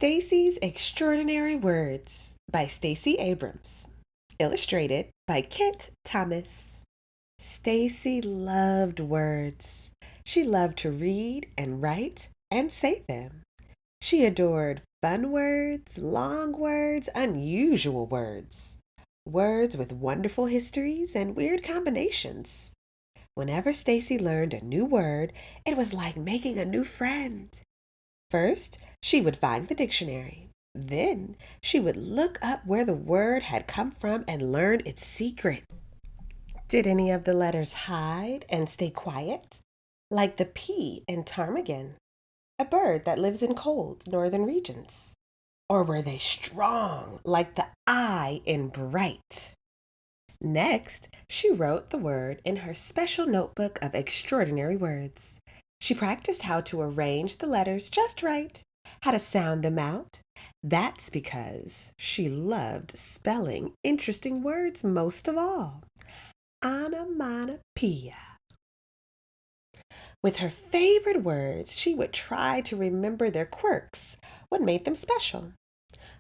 Stacey's Extraordinary Words by Stacey Abrams. Illustrated by Kitt Thomas. Stacey loved words. She loved to read and write and say them. She adored fun words, long words, unusual words. Words with wonderful histories and weird combinations. Whenever Stacey learned a new word, it was like making a new friend. First, she would find the dictionary. Then, she would look up where the word had come from and learn its secret. Did any of the letters hide and stay quiet? Like the P in ptarmigan, a bird that lives in cold northern regions. Or were they strong, like the I in bright? Next, she wrote the word in her special notebook of extraordinary words. She practiced how to arrange the letters just right, how to sound them out. That's because she loved spelling interesting words most of all. Onomatopoeia. With her favorite words, she would try to remember their quirks, what made them special.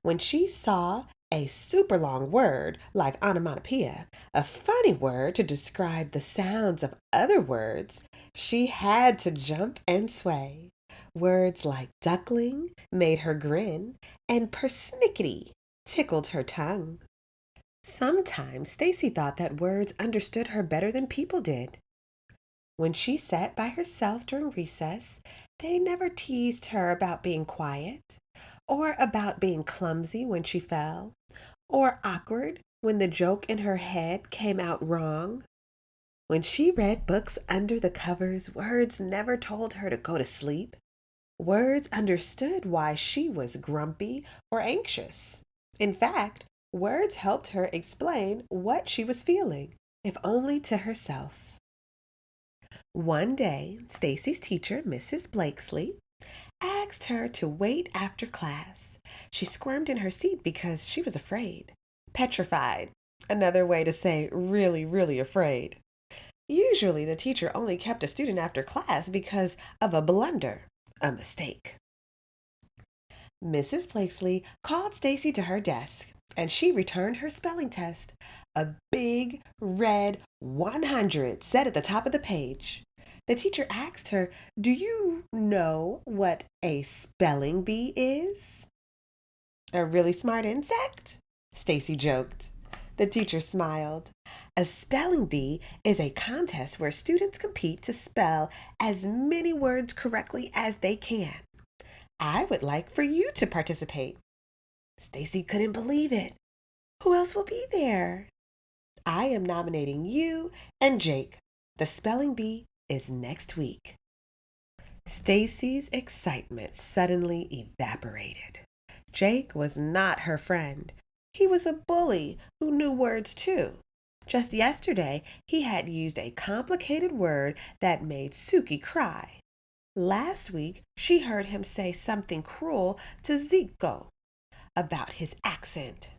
When she saw a super long word like onomatopoeia, a funny word to describe the sounds of other words, she had to jump and sway. Words like duckling made her grin, and persnickety tickled her tongue. Sometimes Stacey thought that words understood her better than people did. When she sat by herself during recess, they never teased her about being quiet, or about being clumsy when she fell, or awkward when the joke in her head came out wrong. When she read books under the covers, words never told her to go to sleep. Words understood why she was grumpy or anxious. In fact, words helped her explain what she was feeling, if only to herself. One day, Stacey's teacher, Mrs. Blakesley, asked her to wait after class. She squirmed in her seat because she was afraid. Petrified. Another way to say really, really afraid. Usually the teacher only kept a student after class because of a blunder, a mistake. Mrs. Blakesley called Stacey to her desk, and she returned her spelling test. A big red 100 said at the top of the page. The teacher asked her, "Do you know what a spelling bee is?" "A really smart insect?" Stacey joked. The teacher smiled. A spelling bee is a contest where students compete to spell as many words correctly as they can. I would like for you to participate. Stacey couldn't believe it. Who else will be there? I am nominating you and Jake. The spelling bee is next week. Stacey's excitement suddenly evaporated. Jake was not her friend. He was a bully who knew words too. Just yesterday, he had used a complicated word that made Suki cry. Last week, she heard him say something cruel to Zico about his accent.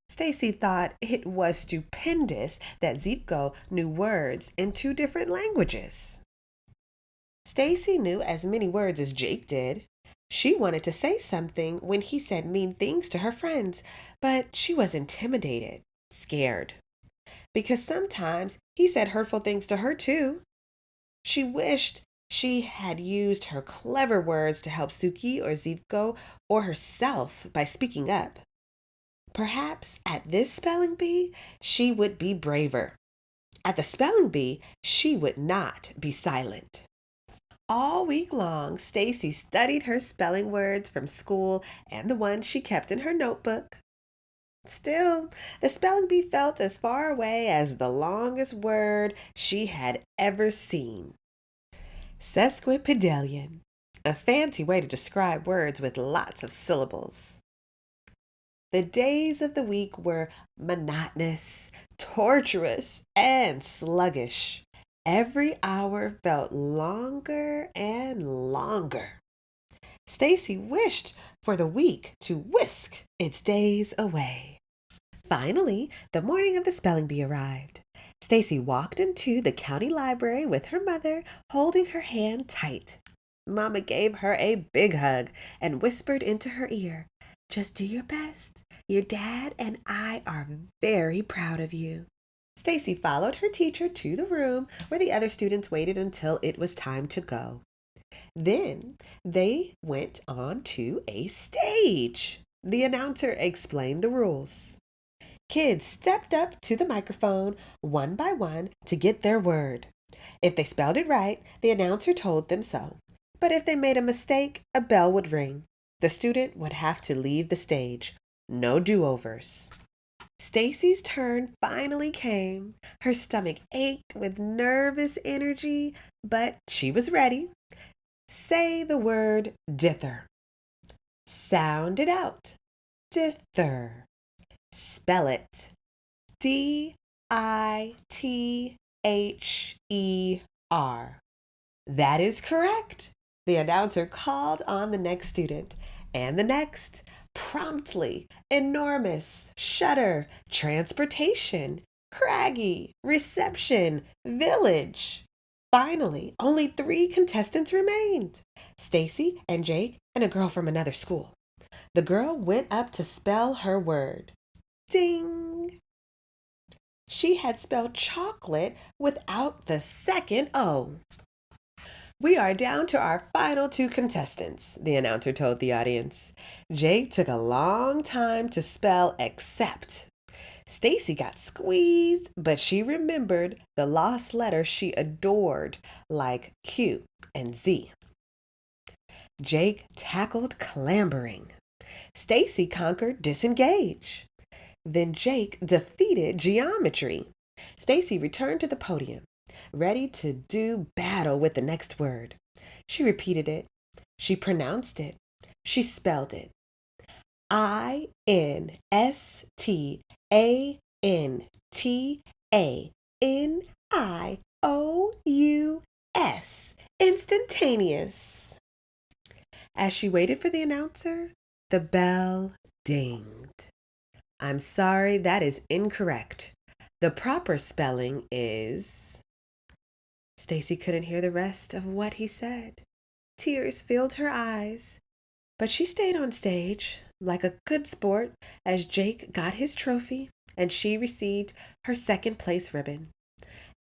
Stacey thought it was stupendous that Zico knew words in 2 different languages. Stacey knew as many words as Jake did. She wanted to say something when he said mean things to her friends, but she was intimidated, scared. Because sometimes he said hurtful things to her too. She wished she had used her clever words to help Suki or Zico or herself by speaking up. Perhaps at this spelling bee, she would be braver. At the spelling bee, she would not be silent. All week long, Stacey studied her spelling words from school and the ones she kept in her notebook. Still, the spelling bee felt as far away as the longest word she had ever seen. Sesquipedalian, a fancy way to describe words with lots of syllables. The days of the week were monotonous, torturous, and sluggish. Every hour felt longer and longer. Stacey wished for the week to whisk its days away. Finally, the morning of the spelling bee arrived. Stacey walked into the county library with her mother, holding her hand tight. Mama gave her a big hug and whispered into her ear, "Just do your best. Your dad and I are very proud of you." Stacey followed her teacher to the room where the other students waited until it was time to go. Then they went on to a stage. The announcer explained the rules. Kids stepped up to the microphone one by one to get their word. If they spelled it right, the announcer told them so. But if they made a mistake, a bell would ring. The student would have to leave the stage. No do-overs. Stacey's turn finally came. Her stomach ached with nervous energy, but she was ready. Say the word dither. Sound it out. Dither. Spell it. Dither. That is correct. The announcer called on the next student, and the next. Promptly, enormous, shutter, transportation, craggy, reception, village. Finally, only 3 contestants remained: Stacey and Jake and a girl from another school. The girl went up to spell her word. Ding! She had spelled chocolate without the second O. "We are down to our final 2 contestants," the announcer told the audience. Jake took a long time to spell accept. Stacey got squeezed, but she remembered the lost letter she adored, like Q and Z. Jake tackled clambering. Stacey conquered disengage. Then Jake defeated geometry. Stacey returned to the podium, ready to do battle with the next word. She repeated it. She pronounced it. She spelled it. INSTANTANIOUS. Instantaneous. As she waited for the announcer, the bell dinged. "I'm sorry, that is incorrect. The proper spelling is..." Stacey couldn't hear the rest of what he said. Tears filled her eyes, but she stayed on stage like a good sport as Jake got his trophy and she received her second place ribbon.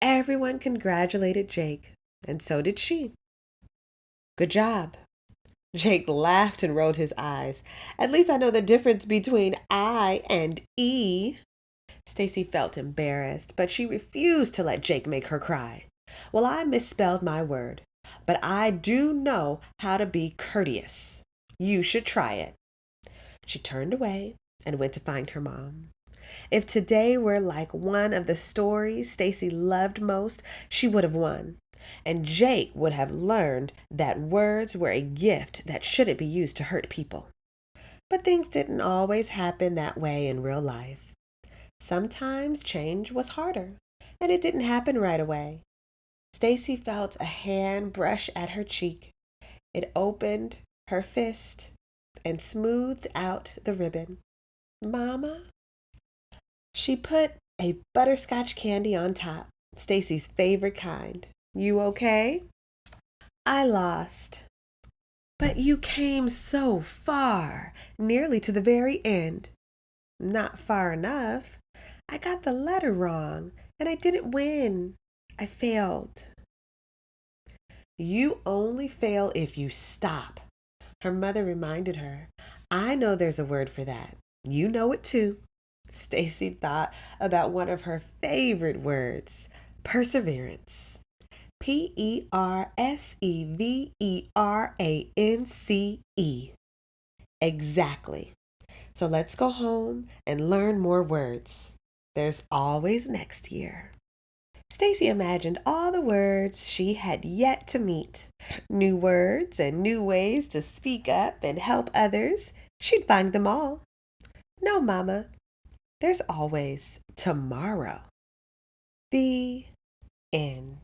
Everyone congratulated Jake, and so did she. "Good job." Jake laughed and rolled his eyes. "At least I know the difference between I and E." Stacey felt embarrassed, but she refused to let Jake make her cry. "Well, I misspelled my word, but I do know how to be courteous. You should try it." She turned away and went to find her mom. If today were like one of the stories Stacey loved most, she would have won. And Jake would have learned that words were a gift that shouldn't be used to hurt people. But things didn't always happen that way in real life. Sometimes change was harder, and it didn't happen right away. Stacey felt a hand brush at her cheek. It opened her fist and smoothed out the ribbon. "Mama?" She put a butterscotch candy on top, Stacey's favorite kind. "You okay?" "I lost." "But you came so far, nearly to the very end." "Not far enough. I got the letter wrong, and I didn't win. I failed." "You only fail if you stop," her mother reminded her. "I know there's a word for that. You know it too." Stacey thought about one of her favorite words, perseverance. PERSEVERANCE. Exactly. So let's go home and learn more words. There's always next year. Stacey imagined all the words she had yet to meet. New words and new ways to speak up and help others. She'd find them all. No, Mama. There's always tomorrow. The end.